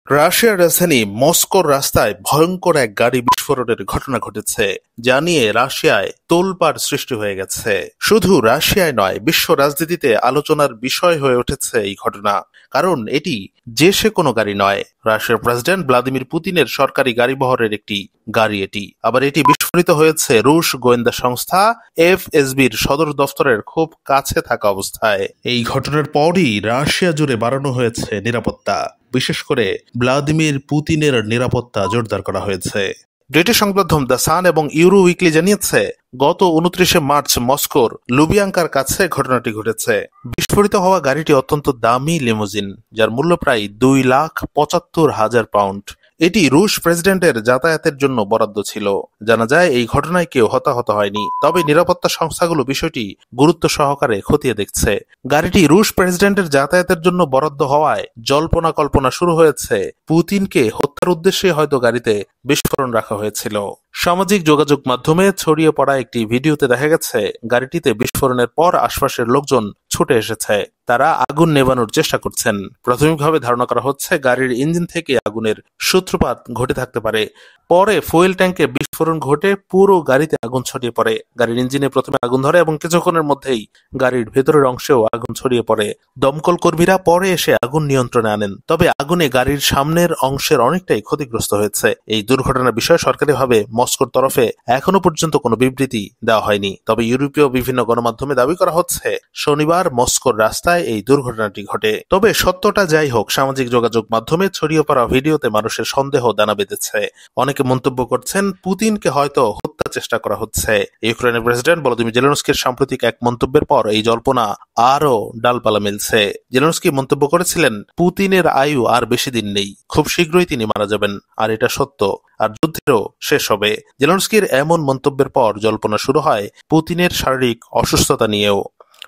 রাশিয়ার রাজধানী মস্কোর রাস্তায় ভয়ঙ্কর এক গাড়ি বিস্ফোরণের ঘটনা ঘটেছে, যা নিয়ে রাশিয়ায় তোলপাড় সৃষ্টি হয়ে গেছে। শুধু রাশিয়ায় নয়, বিশ্ব রাজনীতিতে আলোচনার বিষয় হয়ে উঠেছে এই ঘটনা। কারণ এটি যে সে কোনো গাড়ি নয়, রাশিয়ার প্রেসিডেন্ট ভ্লাদিমির পুতিনের সরকারি গাড়িবহরের একটি গাড়ি এটি। আবার এটি বিস্ফোরিত হয়েছে রুশ গোয়েন্দা সংস্থা এফএসবির সদর দফতরের খুব কাছে থাকা অবস্থায়। এই ঘটনার পরই রাশিয়া জুড়ে বাড়ানো হয়েছে নিরাপত্তা। বিশেষ করে ভ্লাদিমির পুতিনের নিরাপত্তা জোরদার করা হয়েছে। ব্রিটিশ সংবাদমাধ্যম দ্য সান এবং ইউরো উইকলি জানিয়েছে, গত 29শে মার্চ মস্কোর লুবিয়াঙ্কার কাছে ঘটনাটি ঘটেছে। বিস্ফোরিত হওয়া গাড়িটি অত্যন্ত দামি লিমুজিন, যার মূল্য প্রায় 2,75,000 পাউন্ড। এটি রুশ প্রেসিডেন্টের যাতায়াতের জন্য বরাদ্দ ছিল। জানা যায় এই ঘটনায় কেউ হতাহত হয়নি, তবে নিরাপত্তা সংস্থাগুলো বিষয়টি গুরুত্ব সহকারে খতিয়ে দেখছে। গাড়িটি রুশ প্রেসিডেন্টের যাতায়াতের জন্য বরাদ্দ হওয়ায় জল্পনা কল্পনা শুরু হয়েছে পুতিনকে হত্যার উদ্দেশ্যে হয়তো গাড়িতে বিস্ফোরণ রাখা হয়েছিল। সামাজিক যোগাযোগ মাধ্যমে ছড়িয়ে পড়া একটি ভিডিওতে দেখা গেছে, গাড়িটিতে বিস্ফোরণের পর আশপাশের লোকজন ছুটে এসেছে। তারা আগুন নেভানোর চেষ্টা করছেন। প্রাথমিকভাবে ধারণা করা হচ্ছে গাড়ির ইঞ্জিন থেকে আগুনের সূত্রপাত ঘটে থাকতে পারে। পরে ফুয়েল ট্যাঙ্কে বিস্ফোরণ ঘটে পুরো গাড়িতে আগুন ছড়িয়ে পড়ে। গাড়ির ইঞ্জিনে প্রথমে আগুন ধরে এবং কিছুক্ষণের মধ্যেই গাড়ির ভেতরের অংশেও আগুন ছড়িয়ে পড়ে। দমকল কর্মীরা পরে এসে আগুন নিয়ন্ত্রণে আনেন, তবে আগুনে গাড়ির সামনের অংশের অনেকটাই ক্ষতিগ্রস্ত হয়েছে। এই দুর্ঘটনার বিষয়ে সরকারিভাবে মস্কোর তরফে এখনো পর্যন্ত কোনো বিবৃতি দেওয়া হয়নি, তবে ইউরোপীয় বিভিন্ন গণমাধ্যমে দাবি করা হচ্ছে শনিবার মস্কোর রাস্তায় এই দুর্ঘটনাটি ঘটে। তবে সত্যটা যাই হোক, সামাজিক যোগাযোগ মাধ্যমে ছড়িয়ে পড়া ভিডিওতে মানুষের সন্দেহ দানা বেঁধেছে। অনেকে মন্তব্য করছেন পুতিনকে হয়তো হত্যা চেষ্টা করা হচ্ছে। ইউক্রেনের প্রেসিডেন্ট ভলোদিমির জেলেনস্কির সাম্প্রতিক এক মন্তব্যের পর এই জল্পনা আরও ডালপালা মেলছে। জেলেনস্কি মন্তব্য করেছিলেন, পুতিনের আয়ু আর বেশি দিন নেই, খুব শীঘ্রই তিনি মারা যাবেন, আর এটা সত্য, আর যুদ্ধেরও শেষ হবে। জেলেনস্কির এমন মন্তব্যের পর জল্পনা শুরু হয় পুতিনের শারীরিক অসুস্থতা নিয়েও।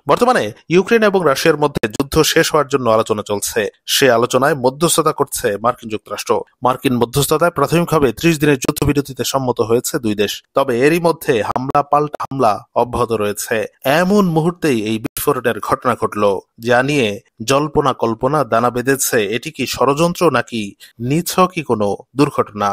বর্তমানে ইউক্রেন এবং রাশিয়ার মধ্যে যুদ্ধ শেষ হওয়ার জন্য আলোচনা চলছে। সে আলোচনায় মধ্যস্থতা করছে মার্কিন যুক্তরাষ্ট্র। মার্কিন মধ্যস্থতায় প্রাথমিকভাবে 30 দিনের যুদ্ধবিরতিতে সম্মত হয়েছে দুই দেশ। তবে এরই মধ্যে হামলা পাল্টা হামলা অব্যাহত রয়েছে। এমন মুহূর্তেই এই বিস্ফোরণের ঘটনা ঘটল, যা নিয়ে জল্পনা কল্পনা দানা বেঁধেছে। এটি কি ষড়যন্ত্র নাকি নিছকই কোনো দুর্ঘটনা?